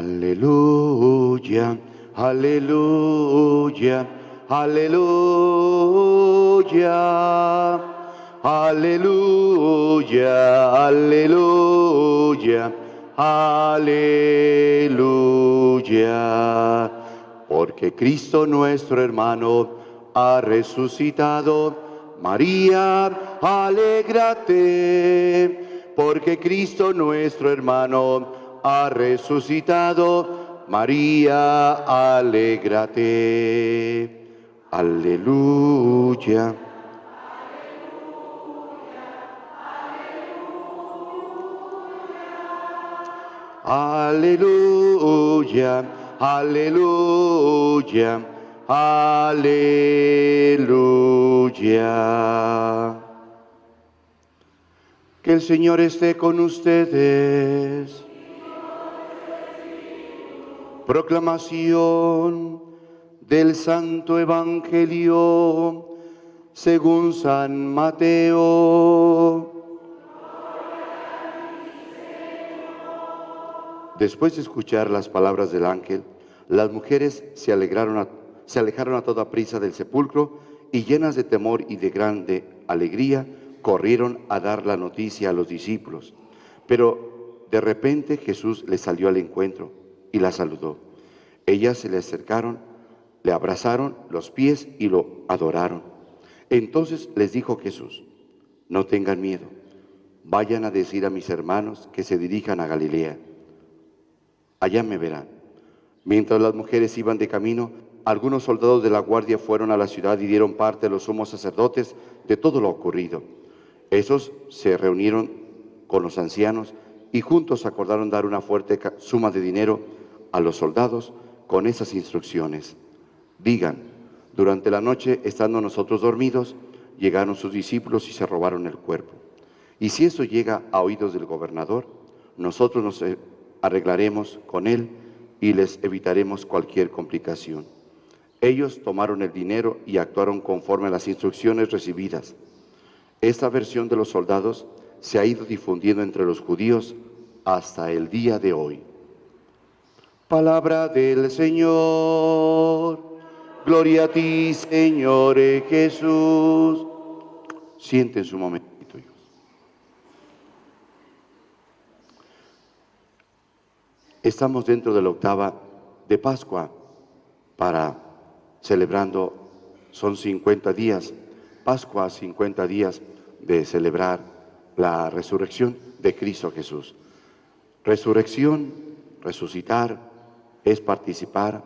Aleluya, aleluya, aleluya, aleluya, aleluya, aleluya. Porque Cristo nuestro hermano ha resucitado. María, alégrate, porque Cristo nuestro hermano ha resucitado. María, alégrate. Aleluya. Aleluya, aleluya, aleluya. Que el Señor esté con ustedes. Proclamación del Santo Evangelio según San Mateo. Después de escuchar las palabras del ángel, las mujeres se alejaron a toda prisa del sepulcro y llenas de temor y de grande alegría, corrieron a dar la noticia a los discípulos. Pero de repente Jesús les salió al encuentro y la saludó. Ellas se le acercaron, le abrazaron los pies y lo adoraron. Entonces les dijo Jesús: no tengan miedo, vayan a decir a mis hermanos que se dirijan a Galilea. Allá me verán. Mientras las mujeres iban de camino, algunos soldados de la guardia fueron a la ciudad y dieron parte a los sumos sacerdotes de todo lo ocurrido. Esos se reunieron con los ancianos y juntos acordaron dar una fuerte suma de dinero a los soldados con esas instrucciones. Digan: durante la noche, estando nosotros dormidos, llegaron sus discípulos y se robaron el cuerpo. Y si eso llega a oídos del gobernador, nosotros nos arreglaremos con él y les evitaremos cualquier complicación. Ellos tomaron el dinero y actuaron conforme a las instrucciones recibidas. Esta versión de los soldados se ha ido difundiendo entre los judíos hasta el día de hoy. Palabra del Señor. Gloria a ti, Señor Jesús. Sienten su momento. Estamos dentro de la octava de Pascua celebrando, son 50 días, Pascua, 50 días de celebrar la resurrección de Cristo Jesús. Resurrección, resucitar, es participar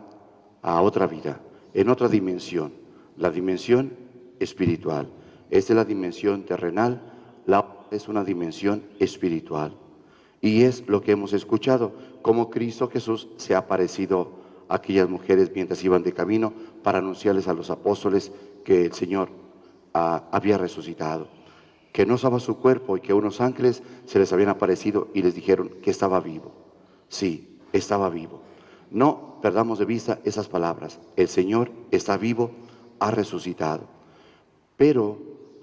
a otra vida, en otra dimensión, la dimensión espiritual. Esta es la dimensión terrenal, la otra es una dimensión espiritual. Y es lo que hemos escuchado, cómo Cristo Jesús se ha aparecido a aquellas mujeres mientras iban de camino para anunciarles a los apóstoles que el Señor había resucitado, que no estaba su cuerpo y que unos ángeles se les habían aparecido y les dijeron que estaba vivo. Sí, estaba vivo. No perdamos de vista esas palabras. El Señor está vivo, ha resucitado. Pero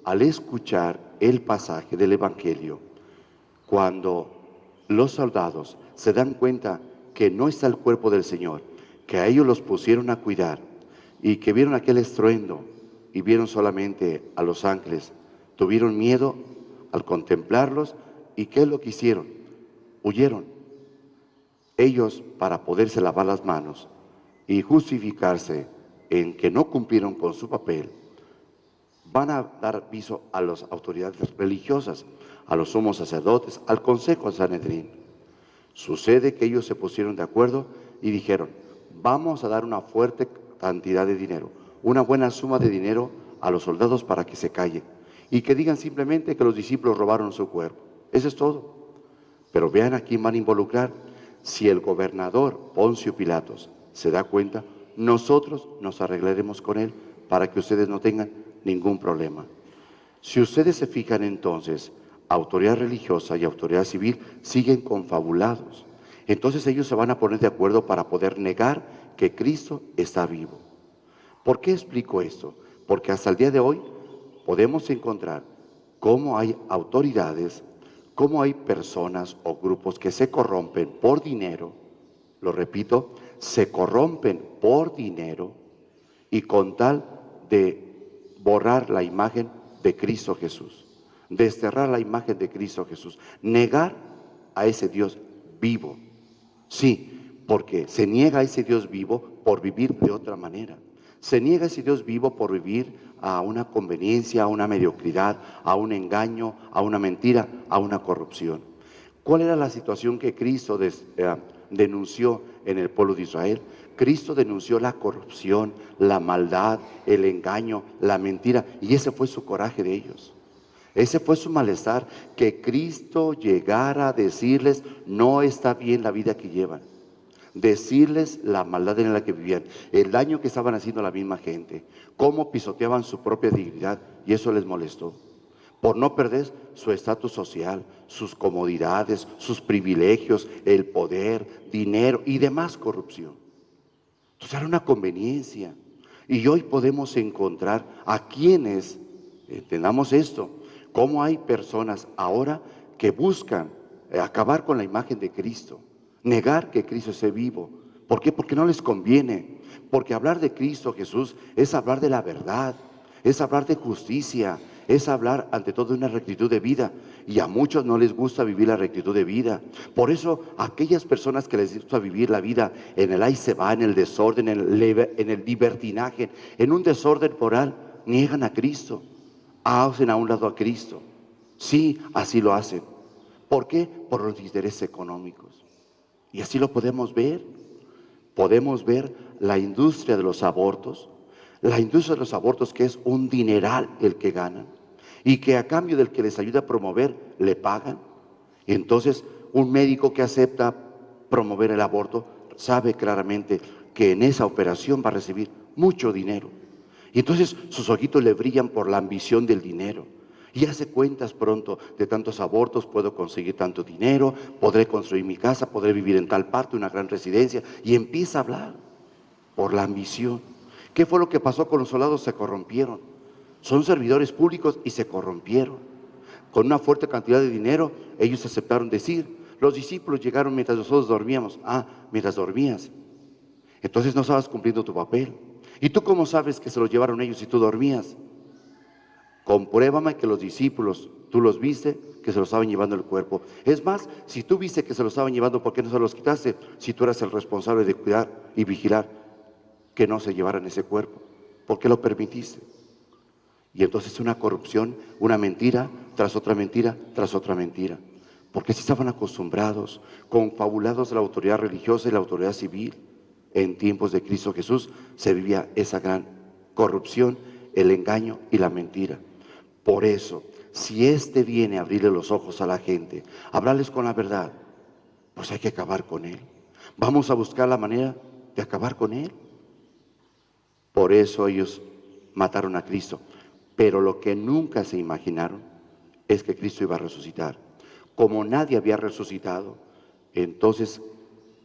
al escuchar el pasaje del Evangelio, cuando los soldados se dan cuenta que no está el cuerpo del Señor, que a ellos los pusieron a cuidar y que vieron aquel estruendo y vieron solamente a los ángeles, tuvieron miedo al contemplarlos. ¿Y qué es lo que hicieron? Huyeron. Ellos, para poderse lavar las manos y justificarse en que no cumplieron con su papel, van a dar aviso a las autoridades religiosas, a los sumos sacerdotes, al consejo de Sanedrín. Sucede que ellos se pusieron de acuerdo y dijeron: vamos a dar una fuerte cantidad de dinero, una buena suma de dinero a los soldados para que se callen y que digan simplemente que los discípulos robaron su cuerpo. Eso es todo. Pero vean a quién van a involucrar. Si el gobernador Poncio Pilatos se da cuenta, nosotros nos arreglaremos con él para que ustedes no tengan ningún problema. Si ustedes se fijan, entonces, autoridad religiosa y autoridad civil siguen confabulados. Entonces ellos se van a poner de acuerdo para poder negar que Cristo está vivo. ¿Por qué explico esto? Porque hasta el día de hoy podemos encontrar cómo hay autoridades, cómo hay personas o grupos que se corrompen por dinero lo repito, se corrompen por dinero y con tal de borrar la imagen de Cristo Jesús, desterrar la imagen de Cristo Jesús, negar a ese Dios vivo. Sí, porque se niega a ese Dios vivo por vivir de otra manera. Se niega a ese Dios vivo por vivir a una conveniencia, a una mediocridad, a un engaño, a una mentira, a una corrupción. ¿Cuál era la situación que Cristo denunció en el pueblo de Israel? Cristo denunció la corrupción, la maldad, el engaño, la mentira, y ese fue su coraje de ellos. Ese fue su malestar, que Cristo llegara a decirles: no está bien la vida que llevan. Decirles la maldad en la que vivían, el daño que estaban haciendo a la misma gente, cómo pisoteaban su propia dignidad, y eso les molestó. Por no perder su estatus social, sus comodidades, sus privilegios, el poder, dinero y demás corrupción. Entonces era una conveniencia. Y hoy podemos encontrar a quienes, entendamos esto, cómo hay personas ahora que buscan acabar con la imagen de Cristo, negar que Cristo esté vivo. ¿Por qué? Porque no les conviene. Porque hablar de Cristo Jesús es hablar de la verdad, es hablar de justicia, es hablar ante todo de una rectitud de vida. Y a muchos no les gusta vivir la rectitud de vida. Por eso aquellas personas que les gusta vivir la vida en el ahí se va, en el desorden, en el libertinaje, en un desorden moral, niegan a Cristo, hacen a un lado a Cristo. Sí, así lo hacen. ¿Por qué? Por los intereses económicos. Y así lo podemos ver. Podemos ver la industria de los abortos. La industria de los abortos, que es un dineral el que ganan, y que a cambio del que les ayuda a promover, le pagan. Y entonces un médico que acepta promover el aborto sabe claramente que en esa operación va a recibir mucho dinero. Y entonces sus ojitos le brillan por la ambición del dinero. Y hace cuentas pronto: de tantos abortos puedo conseguir tanto dinero, podré construir mi casa, podré vivir en tal parte, una gran residencia. Y empieza a hablar por la ambición. ¿Qué fue lo que pasó con los soldados? Se corrompieron. Son servidores públicos y se corrompieron. Con una fuerte cantidad de dinero, ellos aceptaron decir: los discípulos llegaron mientras nosotros dormíamos. Ah, mientras dormías. Entonces no estabas cumpliendo tu papel. ¿Y tú cómo sabes que se los llevaron ellos si tú dormías? Compruébame que los discípulos, tú los viste, que se los estaban llevando el cuerpo. Es más, si tú viste que se los estaban llevando, ¿por qué no se los quitaste? Si tú eras el responsable de cuidar y vigilar que no se llevaran ese cuerpo, ¿por qué lo permitiste? Y entonces una corrupción, una mentira tras otra mentira, tras otra mentira. Porque si estaban acostumbrados, confabulados de la autoridad religiosa y la autoridad civil. En tiempos de Cristo Jesús se vivía esa gran corrupción, el engaño y la mentira. Por eso, si éste viene a abrirle los ojos a la gente, a hablarles con la verdad, pues hay que acabar con él. Vamos a buscar la manera de acabar con él. Por eso ellos mataron a Cristo. Pero lo que nunca se imaginaron es que Cristo iba a resucitar. Como nadie había resucitado, entonces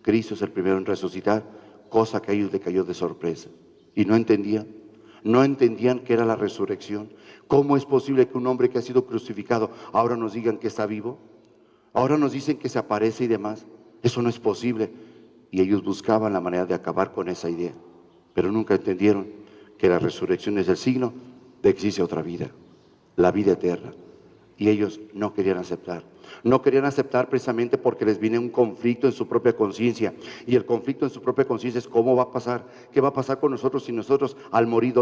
Cristo es el primero en resucitar, cosa que a ellos les cayó de sorpresa. Y no entendían qué era la resurrección. ¿Cómo es posible que un hombre que ha sido crucificado ahora nos digan que está vivo? Ahora nos dicen que se aparece y demás. Eso no es posible. Y ellos buscaban la manera de acabar con esa idea, pero nunca entendieron que la resurrección es el signo de que existe otra vida, la vida eterna. Y ellos no querían aceptar. No querían aceptar precisamente porque les viene un conflicto en su propia conciencia. Y el conflicto en su propia conciencia es: ¿cómo va a pasar? ¿Qué va a pasar con nosotros si nosotros al morir,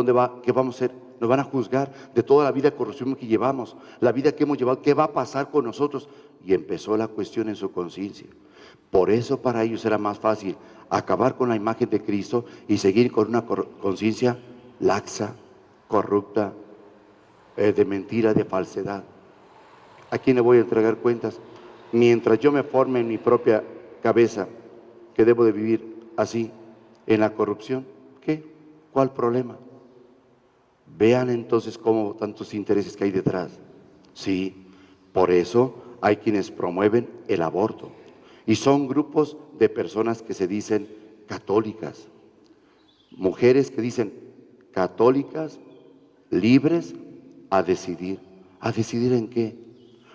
qué vamos a hacer? Nos van a juzgar de toda la vida de corrupción que llevamos, la vida que hemos llevado. ¿Qué va a pasar con nosotros? Y empezó la cuestión en su conciencia. Por eso para ellos era más fácil acabar con la imagen de Cristo y seguir con una conciencia laxa, corrupta, de mentira, de falsedad. ¿A quién le voy a entregar cuentas? Mientras yo me forme en mi propia cabeza que debo de vivir así, en la corrupción, ¿qué? ¿Cuál problema? Vean entonces cómo tantos intereses que hay detrás. Sí, por eso hay quienes promueven el aborto. Y son grupos de personas que se dicen católicas. Mujeres que dicen católicas, libres a decidir. ¿A decidir en qué?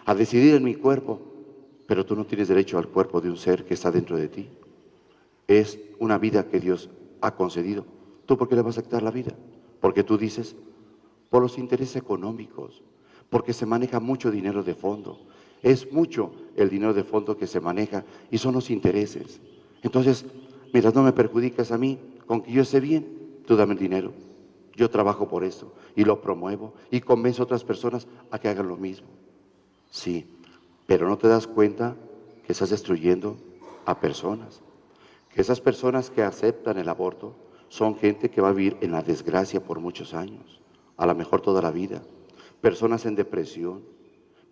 A decidir en mi cuerpo. Pero tú no tienes derecho al cuerpo de un ser que está dentro de ti. es una vida que Dios ha concedido. ¿Tú por qué le vas a quitar la vida? Porque tú dices, por los intereses económicos, porque se maneja mucho dinero de fondo. Es mucho el dinero de fondo que se maneja y son los intereses. Entonces, mientras no me perjudicas a mí, con que yo esté bien, tú dame el dinero. Yo trabajo por esto y lo promuevo y convenzo a otras personas a que hagan lo mismo. Sí, pero no te das cuenta que estás destruyendo a personas. Que esas personas que aceptan el aborto son gente que va a vivir en la desgracia por muchos años, a lo mejor toda la vida. Personas en depresión,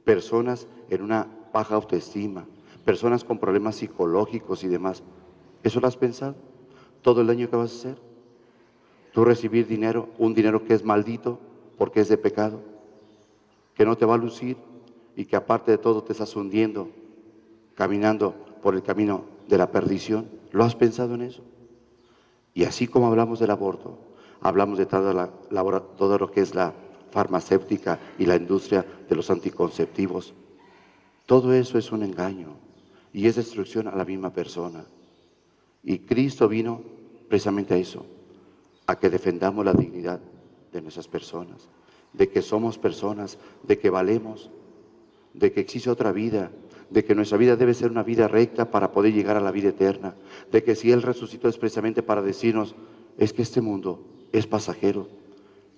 personas en una baja autoestima, personas con problemas psicológicos y demás. ¿Eso lo has pensado? ¿Todo el daño que vas a hacer? Tú recibir dinero, un dinero que es maldito porque es de pecado, que no te va a lucir y que aparte de todo te estás hundiendo, caminando por el camino de la perdición. ¿Lo has pensado en eso? Y así como hablamos del aborto, hablamos de todo lo que es la farmacéutica y la industria de los anticonceptivos. Todo eso es un engaño y es destrucción a la misma persona. Y Cristo vino precisamente a eso, a que defendamos la dignidad de nuestras personas, de que somos personas, de que valemos, de que existe otra vida, de que nuestra vida debe ser una vida recta para poder llegar a la vida eterna, de que si Él resucitó es precisamente para decirnos, es que este mundo es pasajero,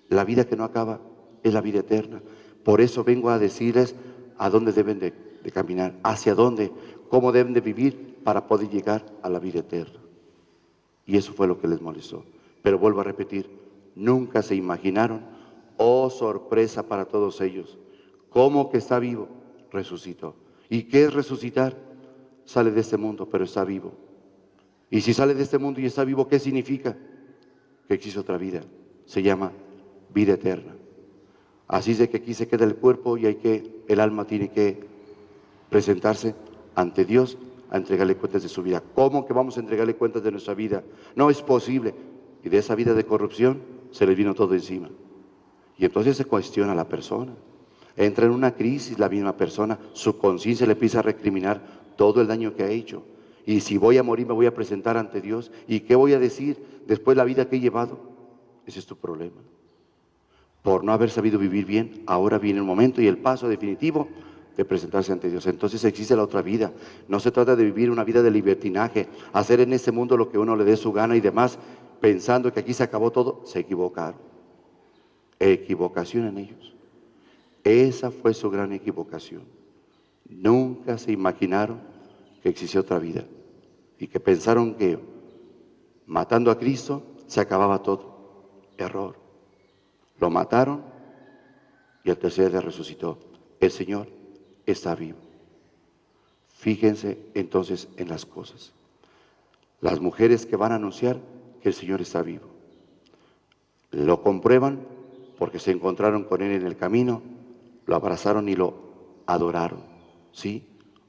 la vida que no acaba es la vida eterna. Por eso vengo a decirles a dónde deben de caminar, hacia dónde, cómo deben de vivir para poder llegar a la vida eterna. Y eso fue lo que les molestó. Pero vuelvo a repetir, nunca se imaginaron, oh sorpresa para todos ellos, cómo que está vivo, resucitó. ¿Y qué es resucitar? Sale de este mundo, pero está vivo. Y si sale de este mundo y está vivo, ¿qué significa? Que existe otra vida, se llama vida eterna. Así es de que aquí se queda el cuerpo y el alma tiene que presentarse ante Dios a entregarle cuentas de su vida. ¿Cómo que vamos a entregarle cuentas de nuestra vida? No es posible. Y de esa vida de corrupción se le vino todo encima. Y entonces se cuestiona a la persona. Entra en una crisis la misma persona, su conciencia le empieza a recriminar todo el daño que ha hecho. Y si voy a morir me voy a presentar ante Dios. ¿Y qué voy a decir después de la vida que he llevado? Ese es tu problema. Por no haber sabido vivir bien, ahora viene el momento y el paso definitivo de presentarse ante Dios. Entonces existe la otra vida. No se trata de vivir una vida de libertinaje, hacer en este mundo lo que uno le dé su gana y demás, pensando que aquí se acabó todo. Se equivocaron. Equivocación en ellos. Esa fue su gran equivocación. Nunca se imaginaron que existía otra vida y que pensaron que matando a Cristo se acababa todo. Error. Lo mataron y al tercer día resucitó. El Señor está vivo. Fíjense entonces en las cosas. Las mujeres que van a anunciar que el Señor está vivo, lo comprueban porque se encontraron con Él en el camino, lo abrazaron y lo adoraron. ¿Sí?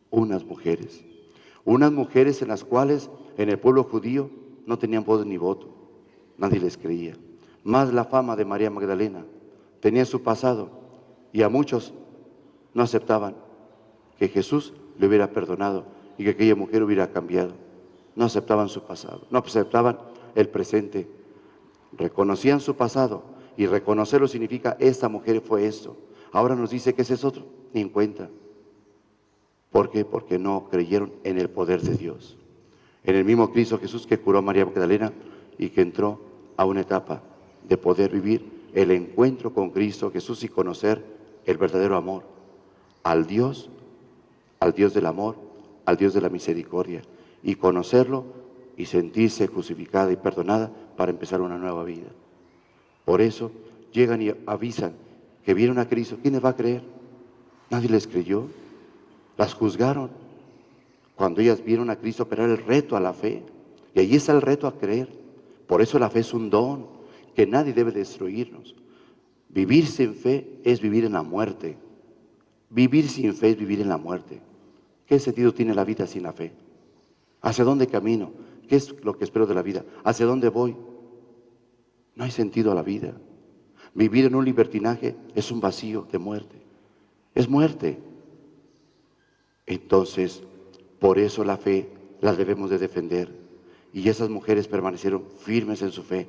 Unas mujeres en las cuales en el pueblo judío no tenían voz ni voto, nadie les creía. Más la fama de María Magdalena, tenía su pasado y a muchos no aceptaban que Jesús le hubiera perdonado y que aquella mujer hubiera cambiado. No aceptaban su pasado, no aceptaban el presente, reconocían su pasado y reconocerlo significa esta mujer fue esto. Ahora nos dice que ese es otro, ni en cuenta. ¿Por qué? Porque no creyeron en el poder de Dios. En el mismo Cristo Jesús que curó a María Magdalena y que entró a una etapa de poder vivir el encuentro con Cristo Jesús y conocer el verdadero amor al Dios del amor, al Dios de la misericordia, y conocerlo y sentirse crucificada y perdonada para empezar una nueva vida. Por eso llegan y avisan que vieron a Cristo. ¿Quién les va a creer? Nadie les creyó. Las juzgaron. Cuando ellas vieron a Cristo, pero era el reto a la fe. Y ahí está el reto a creer. Por eso la fe es un don que nadie debe destruirnos. Vivir sin fe es vivir en la muerte. Vivir sin fe es vivir en la muerte. ¿Qué sentido tiene la vida sin la fe? ¿Hacia dónde camino? ¿Qué es lo que espero de la vida? ¿Hacia dónde voy? No hay sentido a la vida. Vivir en un libertinaje es un vacío de muerte. Es muerte. Entonces, por eso la fe la debemos de defender. Y esas mujeres permanecieron firmes en su fe,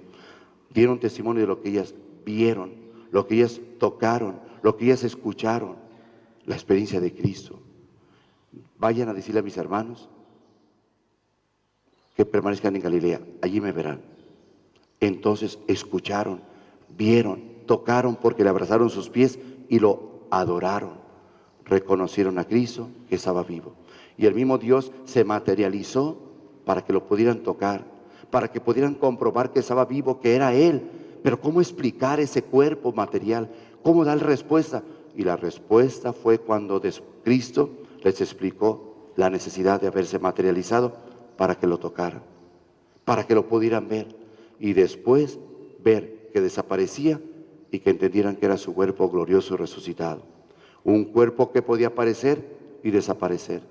dieron testimonio de lo que ellas vieron, lo que ellas tocaron, lo que ellas escucharon, la experiencia de Cristo. Vayan a decirle a mis hermanos que permanezcan en Galilea, allí me verán. Entonces escucharon, vieron, tocaron porque le abrazaron sus pies y lo adoraron. Reconocieron a Cristo que estaba vivo. Y el mismo Dios se materializó para que lo pudieran tocar, para que pudieran comprobar que estaba vivo, que era Él. Pero ¿cómo explicar ese cuerpo material? ¿Cómo dar respuesta? Y la respuesta fue cuando Cristo les explicó la necesidad de haberse materializado para que lo tocaran, para que lo pudieran ver y después ver que desaparecía y que entendieran que era su cuerpo glorioso y resucitado. Un cuerpo que podía aparecer y desaparecer.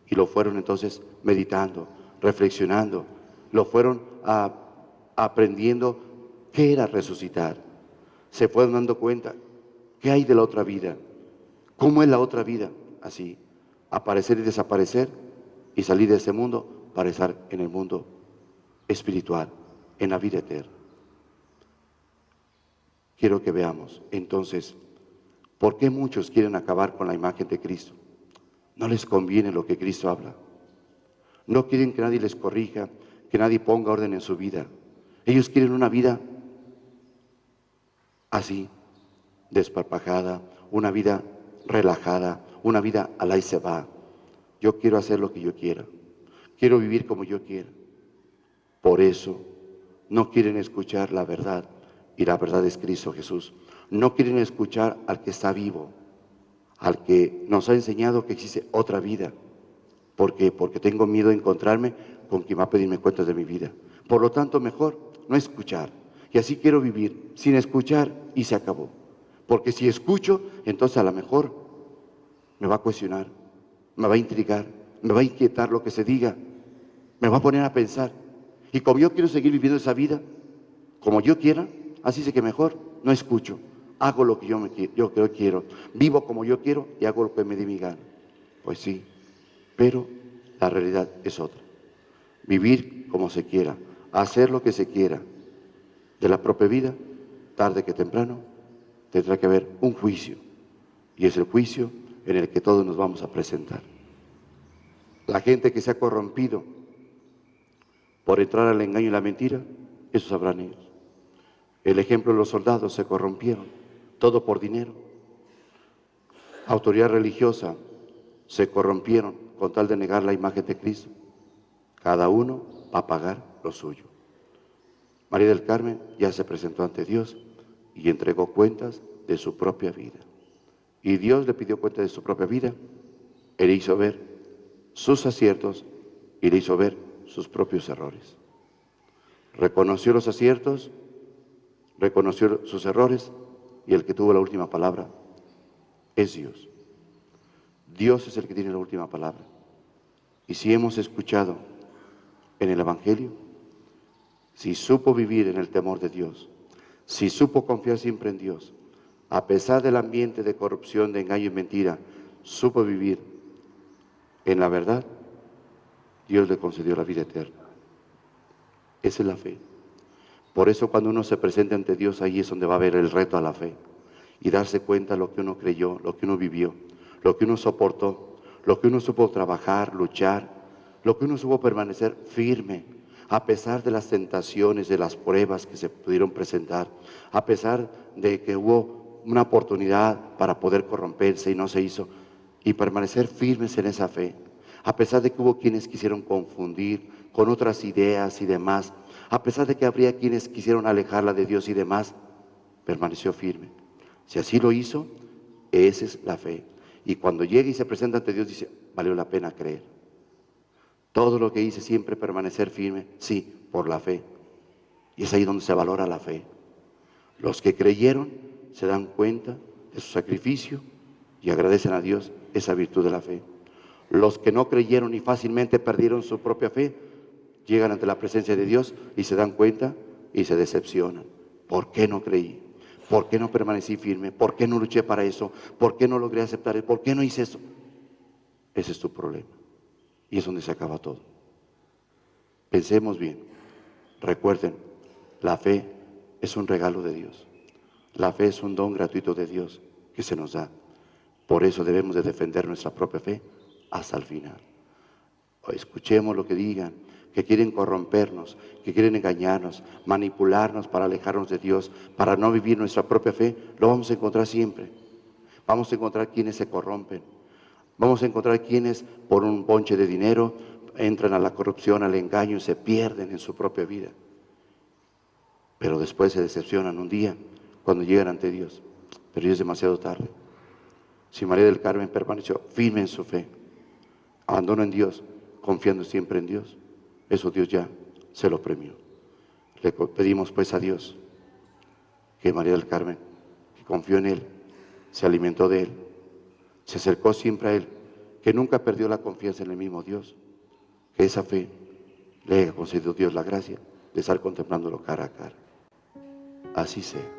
Y lo fueron entonces meditando, reflexionando, lo fueron aprendiendo qué era resucitar. Se fueron dando cuenta qué hay de la otra vida, cómo es la otra vida, así, aparecer y desaparecer y salir de ese mundo para estar en el mundo espiritual, en la vida eterna. Quiero que veamos entonces, ¿por qué muchos quieren acabar con la imagen de Cristo? No les conviene lo que Cristo habla. No quieren que nadie les corrija, que nadie ponga orden en su vida. Ellos quieren una vida así, desparpajada, una vida relajada, una vida al ahí se va. Yo quiero hacer lo que yo quiera. Quiero vivir como yo quiera. Por eso no quieren escuchar la verdad, y la verdad es Cristo Jesús. No quieren escuchar al que está vivo, al que nos ha enseñado que existe otra vida. ¿Por qué? Porque tengo miedo de encontrarme con quien va a pedirme cuentas de mi vida. Por lo tanto, mejor no escuchar. Y así quiero vivir, sin escuchar, y se acabó. Porque si escucho, entonces a lo mejor me va a cuestionar, me va a intrigar, me va a inquietar lo que se diga, me va a poner a pensar. Y como yo quiero seguir viviendo esa vida, como yo quiera, así sé que mejor no escucho. Hago lo que yo quiero, vivo como yo quiero y hago lo que me dé mi gana. Pues sí, pero la realidad es otra. Vivir como se quiera, hacer lo que se quiera de la propia vida, tarde que temprano, tendrá que haber un juicio. Y es el juicio en el que todos nos vamos a presentar. La gente que se ha corrompido por entrar al engaño y la mentira, eso sabrán ellos. El ejemplo de los soldados se corrompieron, todo por dinero. Autoridad religiosa se corrompieron con tal de negar la imagen de Cristo. Cada uno va a pagar lo suyo. María del Carmen ya se presentó ante Dios y entregó cuentas de su propia vida. Y Dios le pidió cuenta de su propia vida, y le hizo ver sus aciertos y le hizo ver sus propios errores. Reconoció los aciertos, reconoció sus errores, y el que tuvo la última palabra es Dios. Dios es el que tiene la última palabra. Y si hemos escuchado en el Evangelio, si supo vivir en el temor de Dios, si supo confiar siempre en Dios, a pesar del ambiente de corrupción, de engaño y mentira, supo vivir en la verdad, Dios le concedió la vida eterna. Esa es la fe. Por eso cuando uno se presenta ante Dios, ahí es donde va a haber el reto a la fe. Y darse cuenta de lo que uno creyó, lo que uno vivió, lo que uno soportó, lo que uno supo trabajar, luchar, lo que uno supo permanecer firme, a pesar de las tentaciones, de las pruebas que se pudieron presentar, a pesar de que hubo una oportunidad para poder corromperse y no se hizo, y permanecer firmes en esa fe, a pesar de que hubo quienes quisieron confundir con otras ideas y demás, a pesar de que habría quienes quisieron alejarla de Dios y demás, permaneció firme. Si así lo hizo, esa es la fe. Y cuando llega y se presenta ante Dios, dice, valió la pena creer. Todo lo que hice siempre permanecer firme, sí, por la fe. Y es ahí donde se valora la fe. Los que creyeron se dan cuenta de su sacrificio y agradecen a Dios esa virtud de la fe. Los que no creyeron y fácilmente perdieron su propia fe, llegan ante la presencia de Dios y se dan cuenta y se decepcionan. ¿Por qué no creí? ¿Por qué no permanecí firme? ¿Por qué no luché para eso? ¿Por qué no logré aceptar? ¿Por qué no hice eso? Ese es tu problema. Y es donde se acaba todo. Pensemos bien. Recuerden, la fe es un regalo de Dios. La fe es un don gratuito de Dios que se nos da. Por eso debemos de defender nuestra propia fe hasta el final. Escuchemos lo que digan, que quieren corrompernos, que quieren engañarnos, manipularnos para alejarnos de Dios, para no vivir nuestra propia fe. Lo vamos a encontrar siempre. Vamos a encontrar quienes se corrompen. Vamos a encontrar quienes por un bonche de dinero entran a la corrupción, al engaño y se pierden en su propia vida. Pero después se decepcionan un día cuando llegan ante Dios. Pero ya es demasiado tarde. Si María del Carmen permaneció firme en su fe, abandonó en Dios, confiando siempre en Dios, eso Dios ya se lo premió. Le pedimos pues a Dios que María del Carmen, que confió en Él, se alimentó de Él, se acercó siempre a Él, que nunca perdió la confianza en el mismo Dios, que esa fe le haya concedido Dios la gracia de estar contemplándolo cara a cara. Así sea.